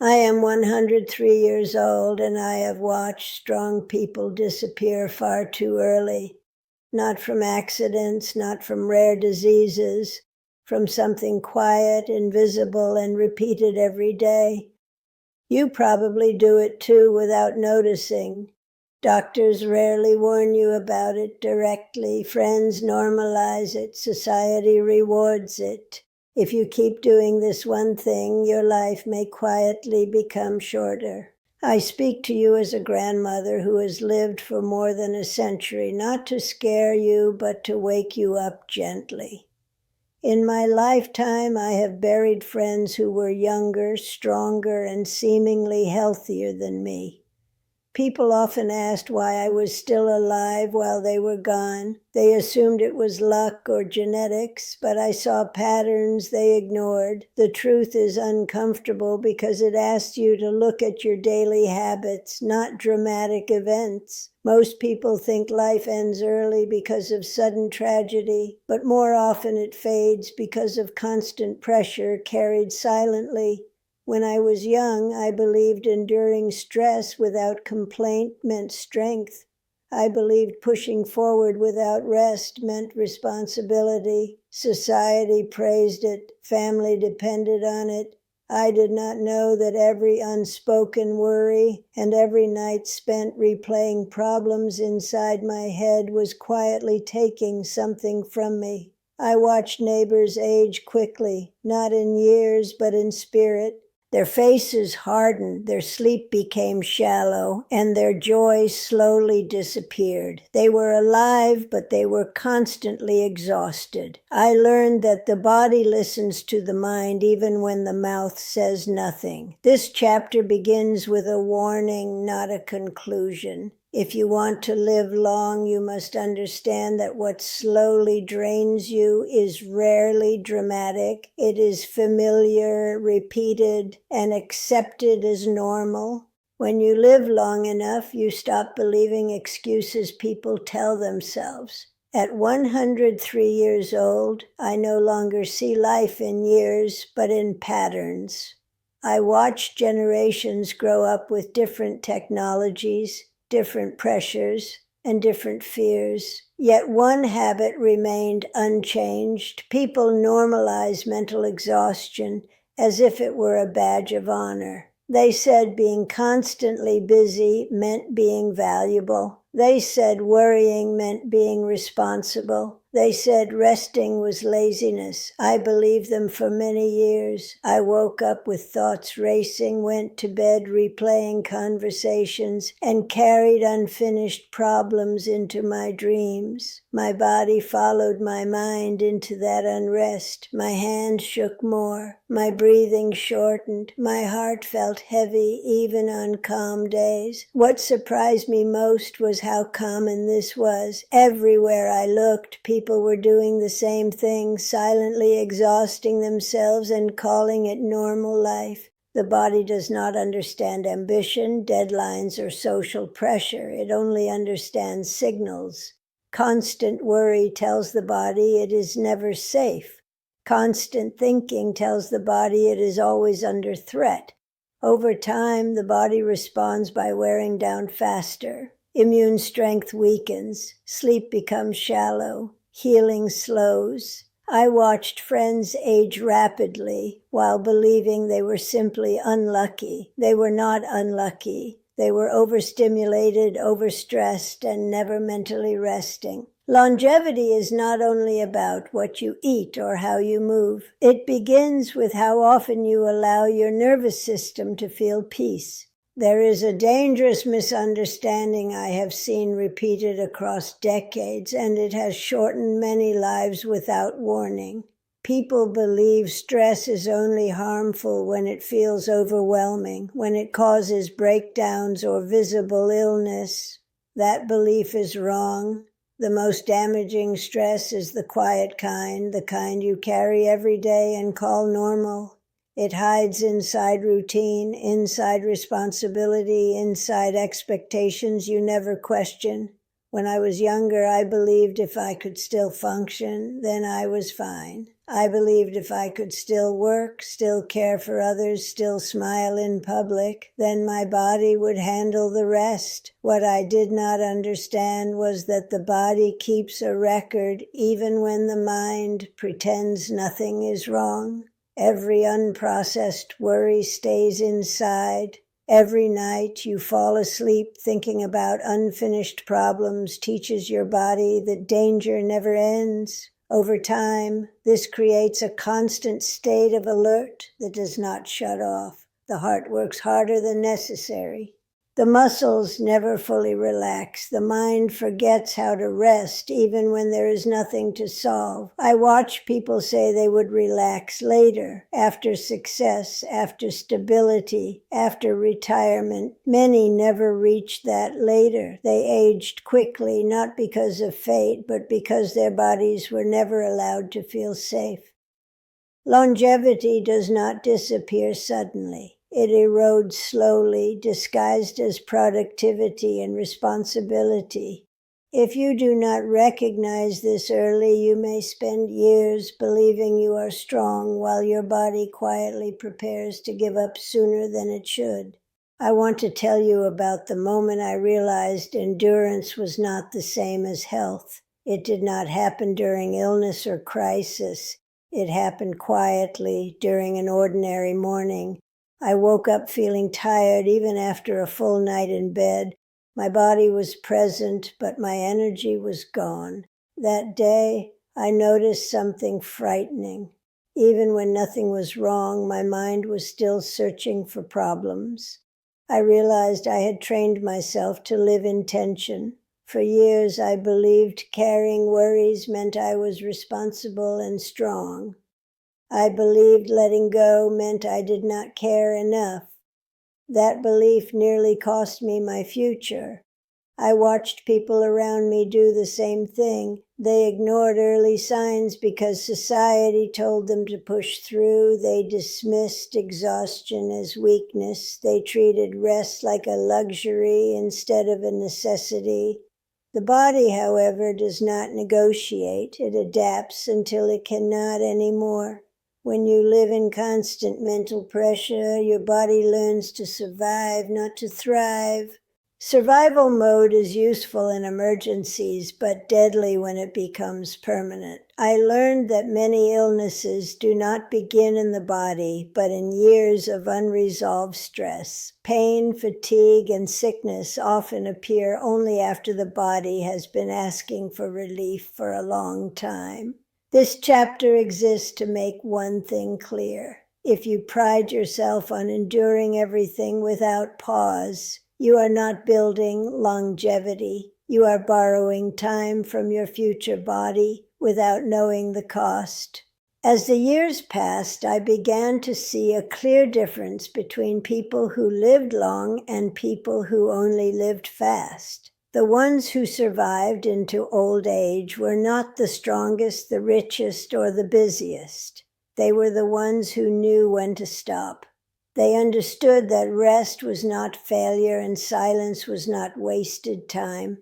I am 103 years old, and I have watched strong people disappear far too early. Not from accidents, not from rare diseases, from something quiet, invisible, and repeated every day. You probably do it too without noticing. Doctors rarely warn you about it directly. Friends normalize it. Society rewards it. If you keep doing this one thing, your life may quietly become shorter. I speak to you as a grandmother who has lived for more than a century, not to scare you, but to wake you up gently. In my lifetime, I have buried friends who were younger, stronger, and seemingly healthier than me. People often asked why I was still alive while they were gone. They assumed it was luck or genetics, but I saw patterns they ignored. The truth is uncomfortable because it asks you to look at your daily habits, not dramatic events. Most people think life ends early because of sudden tragedy, but more often it fades because of constant pressure carried silently. When I was young, I believed enduring stress without complaint meant strength. I believed pushing forward without rest meant responsibility. Society praised it. Family depended on it. I did not know that every unspoken worry and every night spent replaying problems inside my head was quietly taking something from me. I watched neighbors age quickly, not in years, but in spirit. Their faces hardened, their sleep became shallow, and their joy slowly disappeared. They were alive, but they were constantly exhausted. I learned that the body listens to the mind even when the mouth says nothing. This chapter begins with a warning, not a conclusion. If you want to live long, you must understand that what slowly drains you is rarely dramatic. It is familiar, repeated, and accepted as normal. When you live long enough, you stop believing excuses people tell themselves. At 103 years old, I no longer see life in years, but in patterns. I watched generations grow up with different technologies, different pressures, and different fears. Yet one habit remained unchanged. People normalized mental exhaustion as if it were a badge of honor. They said being constantly busy meant being valuable. They said worrying meant being responsible. They said resting was laziness. I believed them for many years. I woke up with thoughts racing, went to bed replaying conversations, and carried unfinished problems into my dreams. My body followed my mind into that unrest. My hands shook more. My breathing shortened. My heart felt heavy even on calm days. What surprised me most was how common this was. Everywhere I looked, people were doing the same thing, silently exhausting themselves and calling it normal life. The body does not understand ambition, deadlines, or social pressure. It only understands signals. Constant worry tells the body it is never safe. Constant thinking tells the body it is always under threat. Over time, the body responds by wearing down faster. Immune strength weakens. Sleep becomes shallow. Healing slows. I watched friends age rapidly while believing they were simply unlucky. They were not unlucky. They were overstimulated, overstressed, and never mentally resting. Longevity is not only about what you eat or how you move. It begins with how often you allow your nervous system to feel peace. There is a dangerous misunderstanding I have seen repeated across decades, and it has shortened many lives without warning. People believe stress is only harmful when it feels overwhelming, when it causes breakdowns or visible illness. That belief is wrong. The most damaging stress is the quiet kind, the kind you carry every day and call normal. It hides inside routine, inside responsibility, inside expectations you never question. When I was younger, I believed if I could still function, then I was fine. I believed if I could still work, still care for others, still smile in public, then my body would handle the rest. What I did not understand was that the body keeps a record even when the mind pretends nothing is wrong. Every unprocessed worry stays inside. Every night you fall asleep thinking about unfinished problems teaches your body that danger never ends. Over time, this creates a constant state of alert that does not shut off. The heart works harder than necessary. The muscles never fully relax. The mind forgets how to rest even when there is nothing to solve. I watch people say they would relax later, after success, after stability, after retirement. Many never reached that later. They aged quickly, not because of fate, but because their bodies were never allowed to feel safe. Longevity does not disappear suddenly. It erodes slowly, disguised as productivity and responsibility. If you do not recognize this early, you may spend years believing you are strong while your body quietly prepares to give up sooner than it should. I want to tell you about the moment I realized endurance was not the same as health. It did not happen during illness or crisis. It happened quietly during an ordinary morning. I woke up feeling tired even after a full night in bed. My body was present, but my energy was gone. That day, I noticed something frightening. Even when nothing was wrong, my mind was still searching for problems. I realized I had trained myself to live in tension. For years, I believed carrying worries meant I was responsible and strong. I believed letting go meant I did not care enough. That belief nearly cost me my future. I watched people around me do the same thing. They ignored early signs because society told them to push through. They dismissed exhaustion as weakness. They treated rest like a luxury instead of a necessity. The body, however, does not negotiate. It adapts until it cannot anymore. When you live in constant mental pressure, your body learns to survive, not to thrive. Survival mode is useful in emergencies, but deadly when it becomes permanent. I learned that many illnesses do not begin in the body, but in years of unresolved stress. Pain, fatigue, and sickness often appear only after the body has been asking for relief for a long time. This chapter exists to make one thing clear. If you pride yourself on enduring everything without pause, you are not building longevity. You are borrowing time from your future body without knowing the cost. As the years passed, I began to see a clear difference between people who lived long and people who only lived fast. The ones who survived into old age were not the strongest, the richest, or the busiest. They were the ones who knew when to stop. They understood that rest was not failure and silence was not wasted time.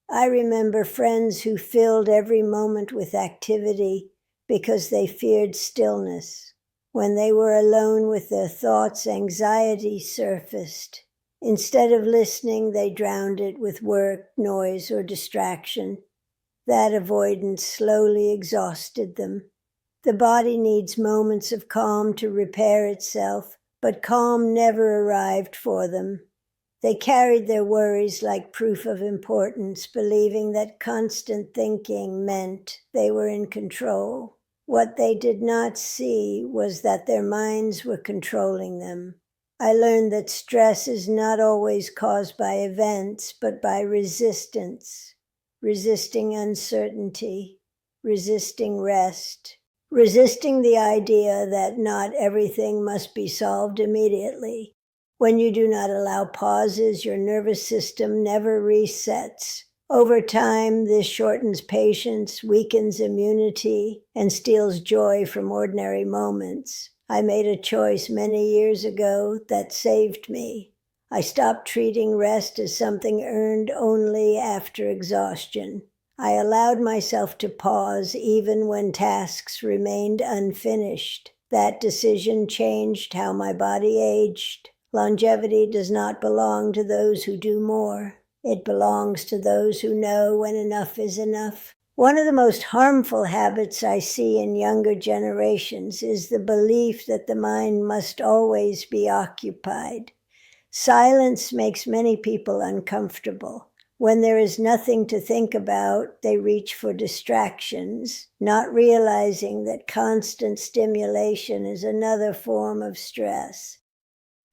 I remember friends who filled every moment with activity because they feared stillness. When they were alone with their thoughts, anxiety surfaced. Instead of listening, they drowned it with work, noise, or distraction. That avoidance slowly exhausted them. The body needs moments of calm to repair itself, but calm never arrived for them. They carried their worries like proof of importance, believing that constant thinking meant they were in control. What they did not see was that their minds were controlling them. I learned that stress is not always caused by events, but by resistance. Resisting uncertainty, resisting rest, resisting the idea that not everything must be solved immediately. When you do not allow pauses, your nervous system never resets. Over time, this shortens patience, weakens immunity, and steals joy from ordinary moments. I made a choice many years ago that saved me. I stopped treating rest as something earned only after exhaustion. I allowed myself to pause even when tasks remained unfinished. That decision changed how my body aged. Longevity does not belong to those who do more. It belongs to those who know when enough is enough. One of the most harmful habits I see in younger generations is the belief that the mind must always be occupied. Silence makes many people uncomfortable. When there is nothing to think about, they reach for distractions, not realizing that constant stimulation is another form of stress.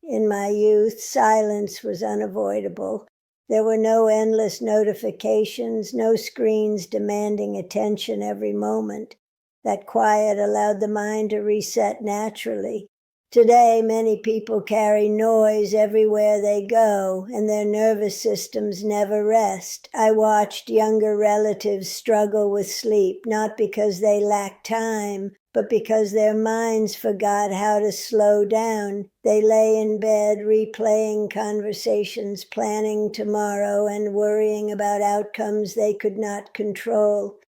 In my youth, silence was unavoidable. There were no endless notifications, no screens demanding attention every moment. That quiet allowed the mind to reset naturally. Today, many people carry noise everywhere they go, and their nervous systems never rest. I watched younger relatives struggle with sleep, not because they lacked time, but because their minds forgot how to slow down. They lay in bed replaying conversations, planning tomorrow, and worrying about outcomes they could not control.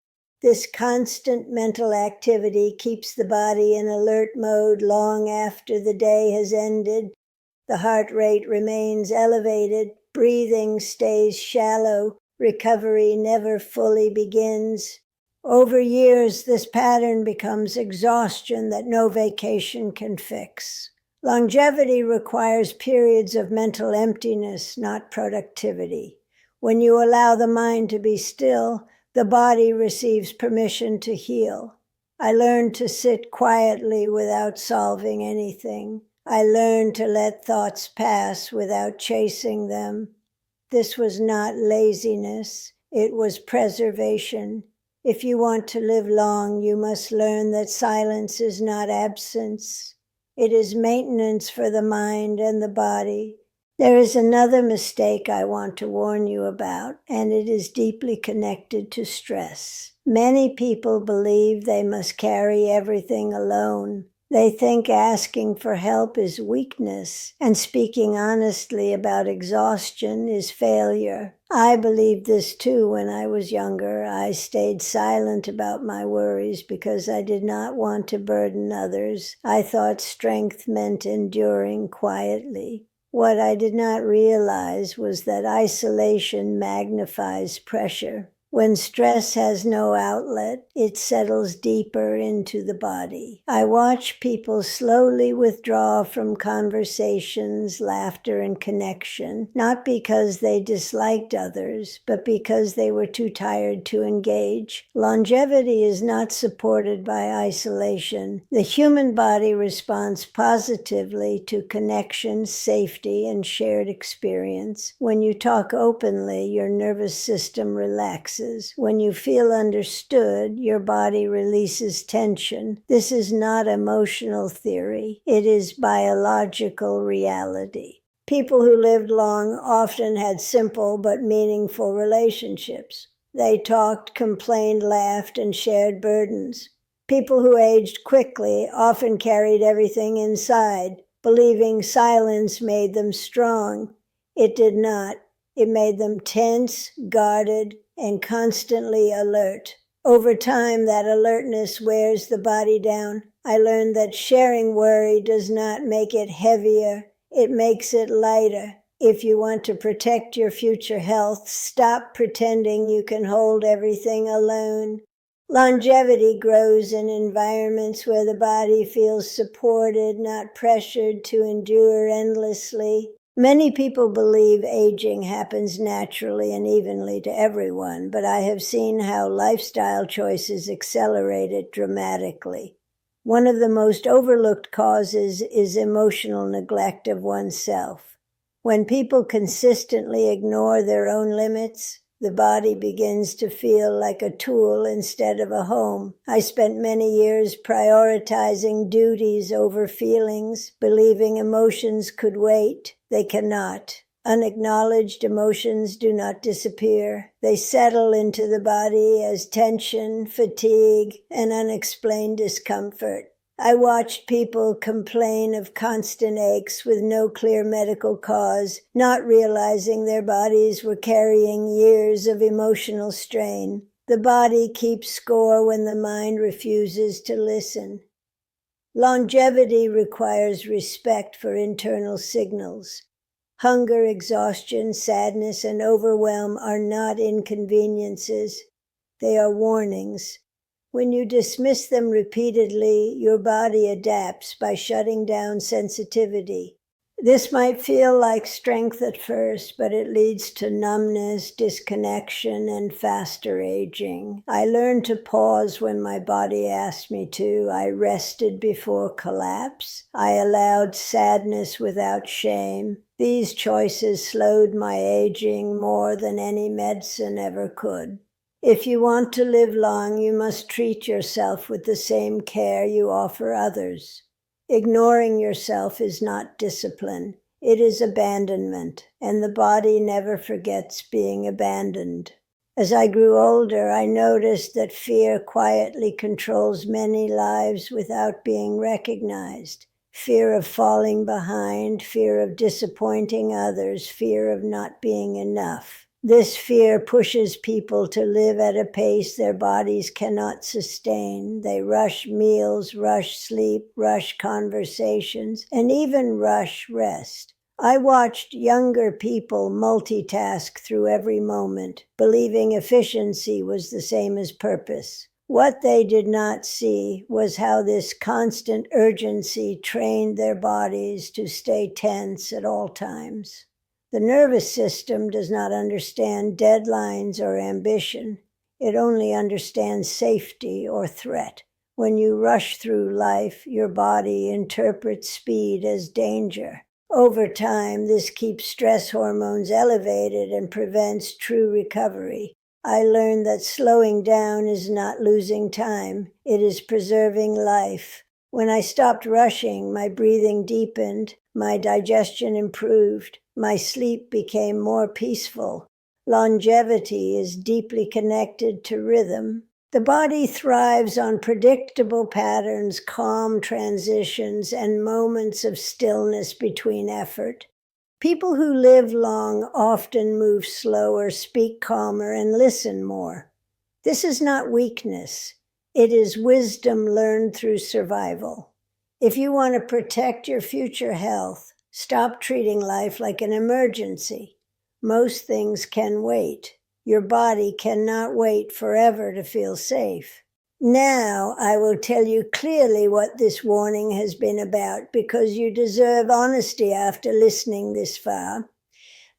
This constant mental activity keeps the body in alert mode long after the day has ended. The heart rate remains elevated, breathing stays shallow, recovery never fully begins. Over years, this pattern becomes exhaustion that no vacation can fix. Longevity requires periods of mental emptiness, not productivity. When you allow the mind to be still, the body receives permission to heal. I learned to sit quietly without solving anything. I learned to let thoughts pass without chasing them. This was not laziness, it was preservation. If you want to live long, you must learn that silence is not absence. It is maintenance for the mind and the body. There is another mistake I want to warn you about, and it is deeply connected to stress. Many people believe they must carry everything alone. They think asking for help is weakness, and speaking honestly about exhaustion is failure. I believed this too when I was younger. I stayed silent about my worries because I did not want to burden others. I thought strength meant enduring quietly. What I did not realize was that isolation magnifies pressure. When stress has no outlet, it settles deeper into the body. I watch people slowly withdraw from conversations, laughter, and connection, not because they disliked others, but because they were too tired to engage. Longevity is not supported by isolation. The human body responds positively to connection, safety, and shared experience. When you talk openly, your nervous system relaxes. When you feel understood, your body releases tension. This is not emotional theory. It is biological reality. People who lived long often had simple but meaningful relationships. They talked, complained, laughed, and shared burdens. People who aged quickly often carried everything inside, believing silence made them strong. It did not. It made them tense, guarded, and constantly alert. Over time, that alertness wears the body down. I learned that sharing worry does not make it heavier, it makes it lighter. If you want to protect your future health, stop pretending you can hold everything alone. Longevity grows in environments where the body feels supported, not pressured to endure endlessly. Many people believe aging happens naturally and evenly to everyone, but I have seen how lifestyle choices accelerate it dramatically. One of the most overlooked causes is emotional neglect of oneself. When people consistently ignore their own limits, the body begins to feel like a tool instead of a home. I spent many years prioritizing duties over feelings, believing emotions could wait. They cannot. Unacknowledged emotions do not disappear. They settle into the body as tension, fatigue, and unexplained discomfort. I watched people complain of constant aches with no clear medical cause, not realizing their bodies were carrying years of emotional strain. The body keeps score when the mind refuses to listen. Longevity requires respect for internal signals. Hunger, exhaustion, sadness, and overwhelm are not inconveniences. They are warnings. When you dismiss them repeatedly, your body adapts by shutting down sensitivity. This might feel like strength at first, but it leads to numbness, disconnection, and faster aging. I learned to pause when my body asked me to. I rested before collapse. I allowed sadness without shame. These choices slowed my aging more than any medicine ever could. If you want to live long, you must treat yourself with the same care you offer others. Ignoring yourself is not discipline. It is abandonment, and the body never forgets being abandoned. As I grew older, I noticed that fear quietly controls many lives without being recognized. Fear of falling behind, fear of disappointing others, fear of not being enough. This fear pushes people to live at a pace their bodies cannot sustain. They rush meals, rush sleep, rush conversations, and even rush rest. I watched younger people multitask through every moment, believing efficiency was the same as purpose. What they did not see was how this constant urgency trained their bodies to stay tense at all times. The nervous system does not understand deadlines or ambition. It only understands safety or threat. When you rush through life, your body interprets speed as danger. Over time, this keeps stress hormones elevated and prevents true recovery. I learned that slowing down is not losing time. It is preserving life. When I stopped rushing, my breathing deepened, my digestion improved, my sleep became more peaceful. Longevity is deeply connected to rhythm. The body thrives on predictable patterns, calm transitions, and moments of stillness between effort. People who live long often move slower, speak calmer, and listen more. This is not weakness. It is wisdom learned through survival. If you want to protect your future health, stop treating life like an emergency. Most things can wait. Your body cannot wait forever to feel safe. Now I will tell you clearly what this warning has been about, because you deserve honesty after listening this far.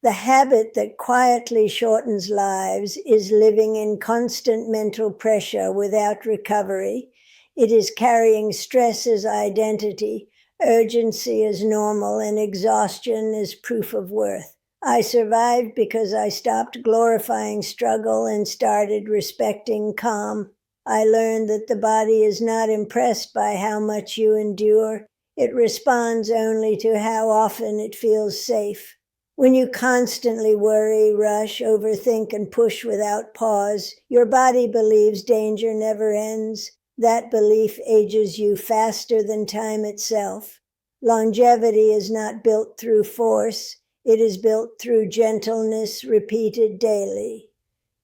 The habit that quietly shortens lives is living in constant mental pressure without recovery. It is carrying stress as identity, urgency as normal, and exhaustion as proof of worth. I survived because I stopped glorifying struggle and started respecting calm. I learned that the body is not impressed by how much you endure. It responds only to how often it feels safe. When you constantly worry, rush, overthink, and push without pause, your body believes danger never ends. That belief ages you faster than time itself. Longevity is not built through force. It is built through gentleness repeated daily.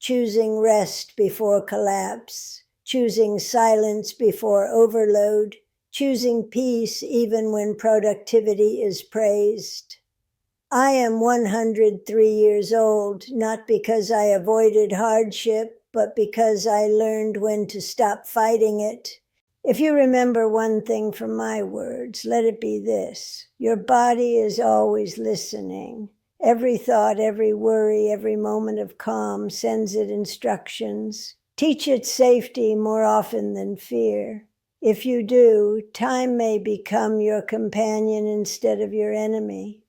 Choosing rest before collapse. Choosing silence before overload. Choosing peace even when productivity is praised. I am 103 years old, not because I avoided hardship, but because I learned when to stop fighting it. If you remember one thing from my words, let it be this: your body is always listening. Every thought, every worry, every moment of calm sends it instructions. Teach it safety more often than fear. If you do, time may become your companion instead of your enemy.